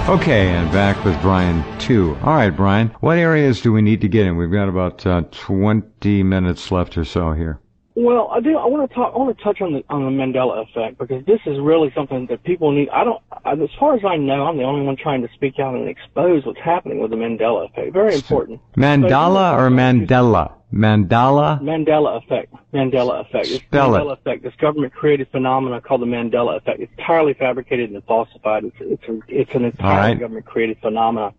Okay, and back with Brian, too. All right, Brian, what areas do we need to get in? We've got about 20 minutes left or so here. Well, I do. I want to touch on the Mandela effect, because this is really something that people need. As far as I know, I'm the only one trying to speak out and expose what's happening with the Mandela effect. Very important. Mandela or Mandela? Mandela? Mandela effect. Mandela effect. It's the Mandela effect. This government-created phenomena called the Mandela effect. It's entirely fabricated and falsified. It's an entirely government-created phenomena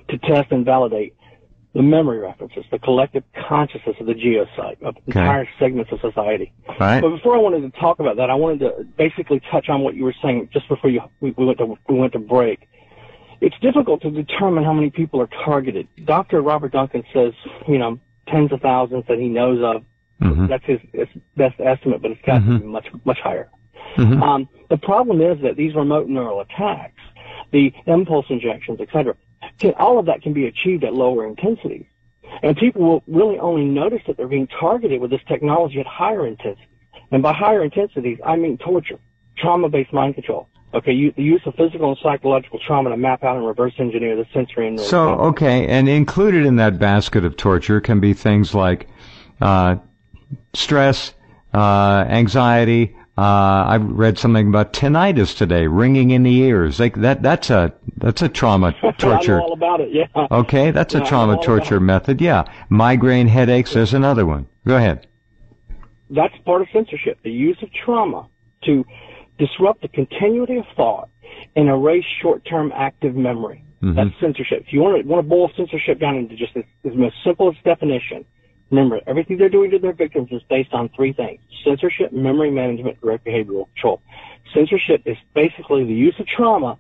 to test and validate the memory references, the collective consciousness of the geopsych, of entire segments of society. Right. But before I wanted to talk about that, I wanted to basically touch on what you were saying just before we went to break. It's difficult to determine how many people are targeted. Dr. Robert Duncan says, tens of thousands that he knows of. Mm-hmm. That's his best estimate, but it's got to be much, much higher. Mm-hmm. The problem is that these remote neural attacks, the impulse injections, etc., all of that can be achieved at lower intensities. And people will really only notice that they're being targeted with this technology at higher intensities. And by higher intensities, I mean torture, trauma-based mind control. Okay, the use of physical and psychological trauma to map out and reverse engineer the sensory and and included in that basket of torture can be things like stress, anxiety. I've read something about tinnitus today, ringing in the ears. That's a trauma torture. I know all about it. Yeah. Okay, that's a trauma torture method. Yeah, migraine headaches. There's another one. Go ahead. That's part of censorship. The use of trauma to disrupt the continuity of thought and erase short-term active memory. Mm-hmm. That's censorship. If you want to boil censorship down into just the most simplest definition, remember, everything they're doing to their victims is based on three things: censorship, memory management, direct behavioral control. Censorship is basically the use of trauma,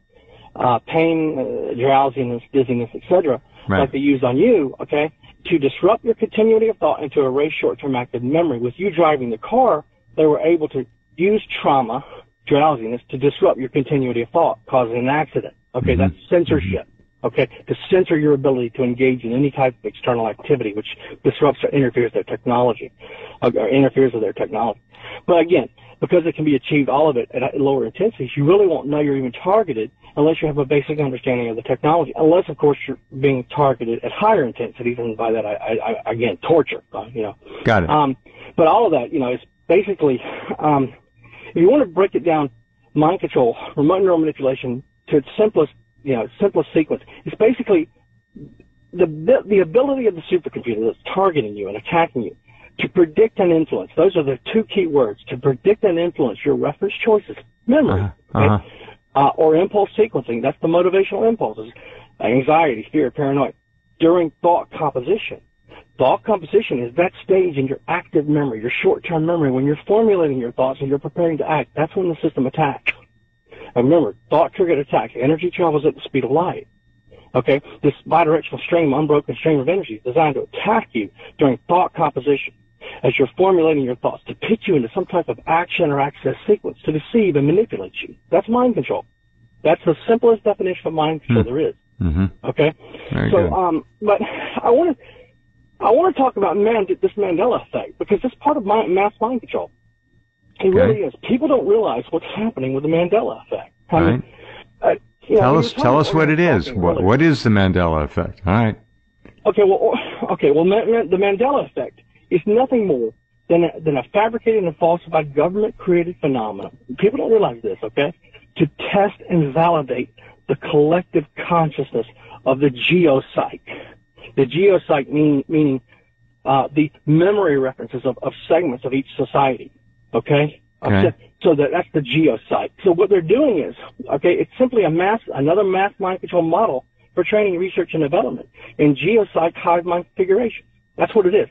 pain, drowsiness, dizziness, etc., like they use on you, okay, to disrupt your continuity of thought and to erase short-term active memory. With you driving the car, they were able to use trauma, drowsiness, to disrupt your continuity of thought, causing an accident. Okay, that's censorship. Okay, to censor your ability to engage in any type of external activity which disrupts or interferes with their technology, or interferes with their technology. But again, because it can be achieved, all of it at lower intensities, you really won't know you're even targeted unless you have a basic understanding of the technology. Unless, of course, you're being targeted at higher intensities, and by that, I again, torture. Got it. But all of that, is basically, if you want to break it down, mind control, remote neural manipulation, to its simplest sequence, it's basically the ability of the supercomputer that's targeting you and attacking you to predict and influence. Those are the two key words: to predict and influence your reference choices, memory, or impulse sequencing. That's the motivational impulses, anxiety, fear, paranoia, during thought composition. Thought composition is that stage in your active memory, your short-term memory, when you're formulating your thoughts and you're preparing to act. That's when the system attacks. And remember, thought-triggered attack, energy travels at the speed of light. Okay? This bidirectional stream, unbroken stream of energy is designed to attack you during thought composition as you're formulating your thoughts, to pitch you into some type of action or access sequence, to deceive and manipulate you. That's mind control. That's the simplest definition of mind control there is. Mm-hmm. Okay? Very good. But I want to talk about this Mandela effect, because it's part of mass mind control. It really is. People don't realize what's happening with the Mandela effect. Tell us what it is. What is the Mandela effect? All right. Okay. Well, the Mandela effect is nothing more than a fabricated and falsified government-created phenomenon. People don't realize this. Okay, to test and validate the collective consciousness of the geopsych. The geopsych meaning the memory references of segments of each society. Okay? So that's the geopsych. So what they're doing is, it's simply another mass mind control model for training, research, and development in geopsych hive mind configuration. That's what it is.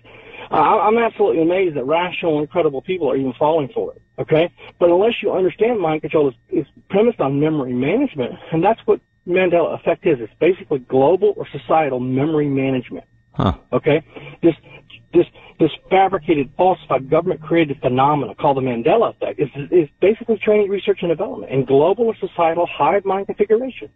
I'm absolutely amazed that rational and credible people are even falling for it. Okay? But unless you understand mind control is premised on memory management, and that's what Mandela effect is. It's basically global or societal memory management. Okay? This fabricated, falsified, government-created phenomena called the Mandela effect is basically training, research, and development in global or societal hive mind configurations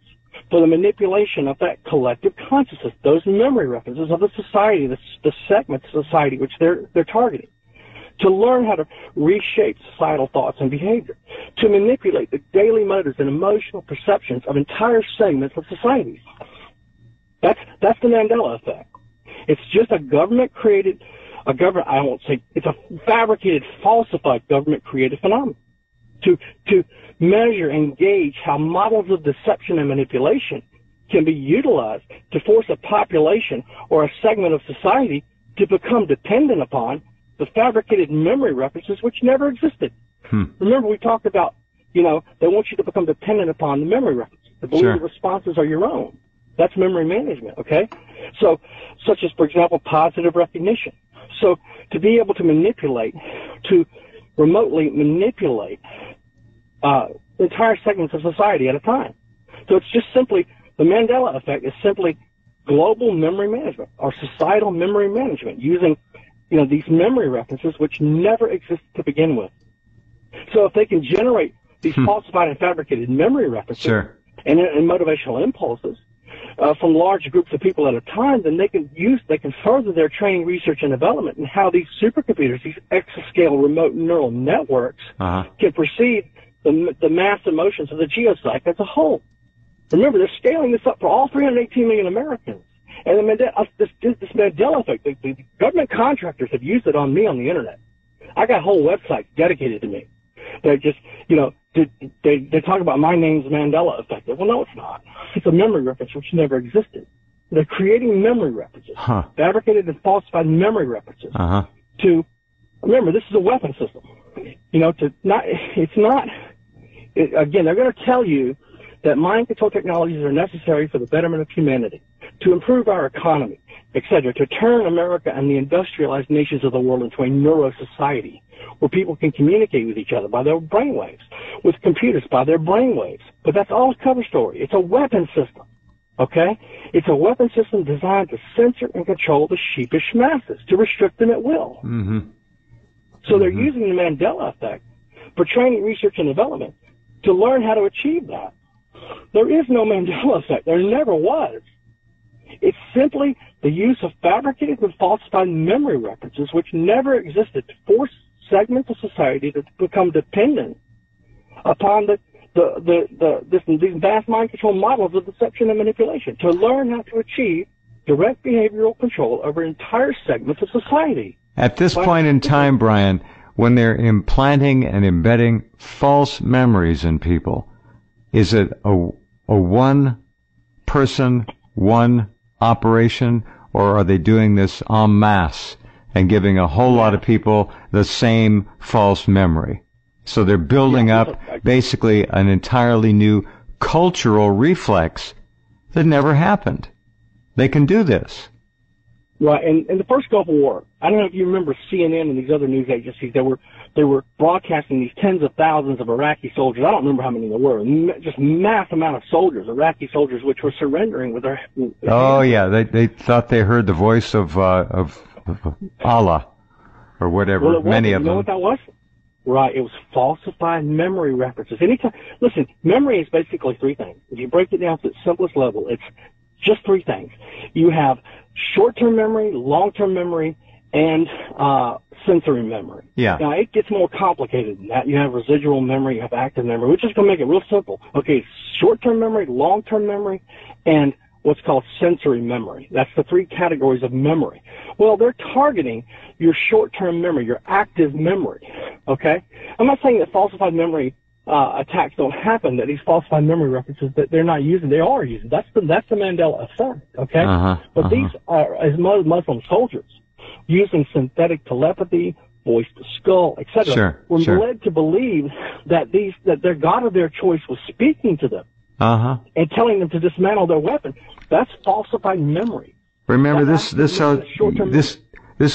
for the manipulation of that collective consciousness, those memory references of the society, the segment of society which they're targeting. to learn how to reshape societal thoughts and behavior, to manipulate the daily motives and emotional perceptions of entire segments of society. That's the Mandela effect. It's just a government-created, it's a fabricated, falsified government-created phenomenon to measure and gauge how models of deception and manipulation can be utilized to force a population or a segment of society to become dependent upon the fabricated memory references which never existed. Remember, we talked about, they want you to become dependent upon the memory references, to believe the responses are your own. That's memory management, okay? So, such as, for example, positive recognition. So, to be able to remotely manipulate entire segments of society at a time. So it's just simply, the Mandela effect is simply global memory management or societal memory management using, these memory references which never existed to begin with. So if they can generate these falsified and fabricated memory references and motivational impulses from large groups of people at a time, then they can further their training, research, and development and how these supercomputers, these exascale remote neural networks, can perceive the mass emotions of the geopsych as a whole. Remember, they're scaling this up for all 318 million Americans. And this Mandela effect, the government contractors have used it on me on the internet. I got whole websites dedicated to me. They're just, they talk about my name's Mandela effect. Well, no, it's not. It's a memory reference which never existed. They're creating memory references, fabricated and falsified memory references. Remember, this is a weapon system. Again, they're going to tell you that mind control technologies are necessary for the betterment of humanity, to improve our economy, etc., to turn America and the industrialized nations of the world into a neuro society where people can communicate with each other by their brainwaves, with computers by their brainwaves. But that's all a cover story. It's a weapon system, okay? It's a weapon system designed to censor and control the sheepish masses, to restrict them at will. So they're using the Mandela effect for training, research, and development to learn how to achieve that. There is no Mandela effect. There never was. It's simply the use of fabricated and falsified memory references which never existed to force segments of society to become dependent upon these vast mind control models of deception and manipulation, to learn how to achieve direct behavioral control over entire segments of society. At this point in time, Brian, when they're implanting and embedding false memories in people, is it a one person, one operation, or are they doing this en masse and giving a whole lot of people the same false memory? So they're building up basically an entirely new cultural reflex that never happened. They can do this. Right, and in the first Gulf War, I don't know if you remember CNN and these other news agencies, they were broadcasting these tens of thousands of Iraqi soldiers. I don't remember how many there were. Just mass amount of soldiers, Iraqi soldiers, which were surrendering with their. Oh yeah, they thought they heard the voice of Allah or whatever. Well, many of them. You know what that was? Right, it was falsified memory references. Listen, memory is basically three things. If you break it down to its simplest level, it's just three things. You have short-term memory, long-term memory, and sensory memory. Yeah. Now, it gets more complicated than that. You have residual memory, you have active memory. We're just going to make it real simple. Okay, short-term memory, long-term memory, and what's called sensory memory. That's the three categories of memory. Well, they're targeting your short-term memory, your active memory, okay? I'm not saying that falsified memory attacks don't happen, that these falsified memory references that they're not using, they are using. That's the Mandela effect, okay? But these are, as Muslim soldiers, using synthetic telepathy, voice to skull, etc., were led to believe that their God of their choice was speaking to them and telling them to dismantle their weapon. That's falsified memory. Remember, this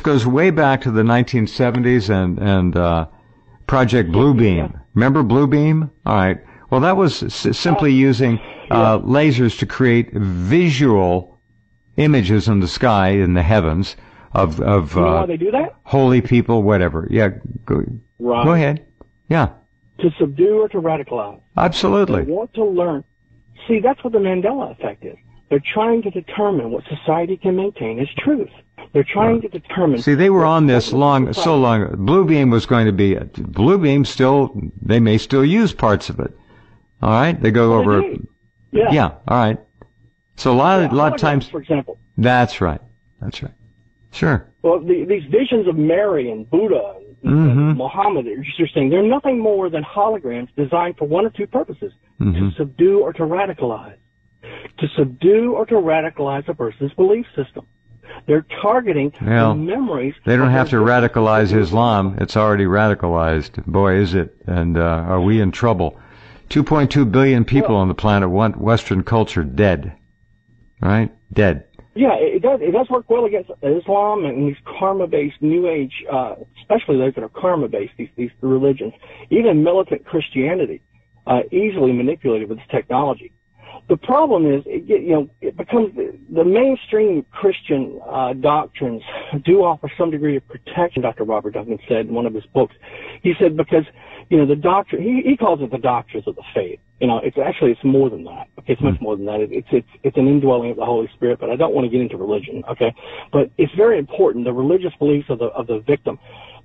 goes way back to the 1970s and Project Bluebeam. Remember Bluebeam? All right. Well, that was simply using lasers to create visual images in the sky, in the heavens, of you know why they do that? Holy people, whatever. Yeah, go ahead. Yeah. To subdue or to radicalize. Absolutely. They want to learn. See, that's what the Mandela effect is. They're trying to determine what society can maintain as truth. They're trying to determine. See, they were on this so long. Blue Beam was going to be Blue Beam. They may still use parts of it. All right, they go over. Yeah. All right. So a lot of times, for example. That's right. Sure. Well, these visions of Mary and Buddha and Muhammad, you're saying they're nothing more than holograms designed for one of two purposes: to subdue or to radicalize. To subdue or to radicalize a person's belief system. They're targeting the memories. They don't have to radicalize Islam. It's already radicalized. Boy, is it. And are we in trouble? 2.2 billion people on the planet want Western culture dead. Right? Dead. Yeah, it does work well against Islam and these karma-based New Age, especially those that are karma-based, these religions. Even militant Christianity, easily manipulated with this technology. The problem is, it becomes the mainstream Christian doctrines do offer some degree of protection. Dr. Robert Duncan said in one of his books. He said because the doctrine he calls it the doctrines of the faith. It's more than that. Okay, it's much more than that. It's an indwelling of the Holy Spirit. But I don't want to get into religion. Okay, but it's very important. The religious beliefs of the victim.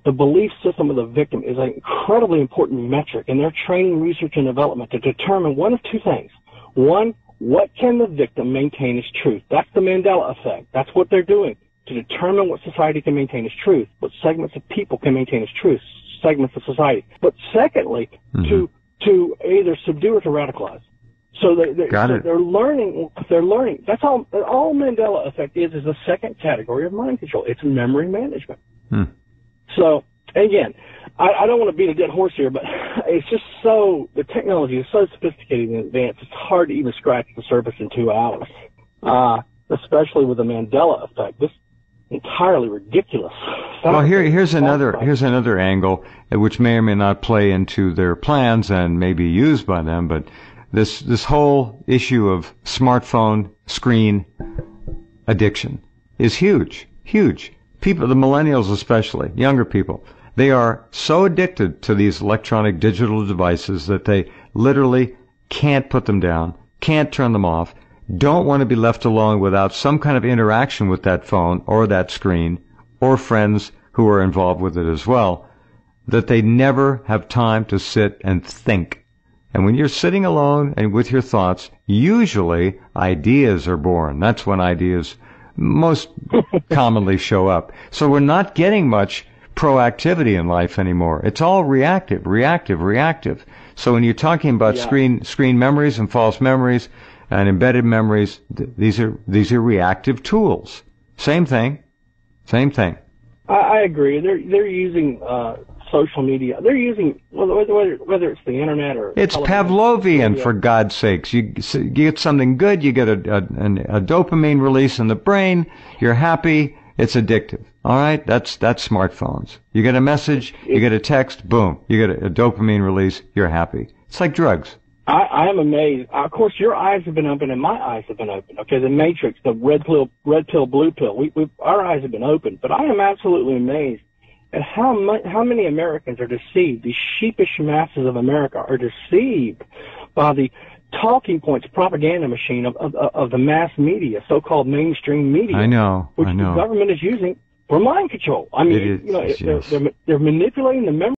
The belief system of the victim is an incredibly important metric in their training, research, and development to determine one of two things. One, what can the victim maintain as truth? That's the Mandela effect. That's what they're doing to determine what society can maintain as truth, what segments of people can maintain as truth, segments of society. But secondly, to either subdue or to radicalize. So they're learning. That's all. All Mandela effect is the second category of mind control. It's memory management. So again, I don't want to beat a dead horse here, but it's just the technology is so sophisticated and advanced, it's hard to even scratch the surface in 2 hours, especially with the Mandela effect. This entirely ridiculous. Well, here's another angle, which may or may not play into their plans and may be used by them, but this whole issue of smartphone screen addiction is huge. People, the millennials especially, younger people, they are so addicted to these electronic digital devices that they literally can't put them down, can't turn them off, don't want to be left alone without some kind of interaction with that phone or that screen or friends who are involved with it as well, that they never have time to sit and think. And when you're sitting alone and with your thoughts, usually ideas are born. That's when ideas most commonly show up. So we're not getting much proactivity in life anymore. It's all reactive. So when you're talking about screen memories and false memories and embedded memories, these are reactive tools. Same thing. I agree. They're using social media. They're using whether it's the internet or it's Pavlovian, for God's sakes. You get something good, you get a dopamine release in the brain. You're happy. It's addictive. All right, that's smartphones. You get a message, you get a text, boom, you get a dopamine release. You're happy. It's like drugs. I am amazed. Of course, your eyes have been open and my eyes have been open. Okay, the matrix, the red pill, blue pill. Our eyes have been opened, but I am absolutely amazed at how many Americans are deceived. These sheepish masses of America are deceived by the talking points, propaganda machine of the mass media, so-called mainstream media. I know. The government is using for mind control. I mean, they're manipulating the memory.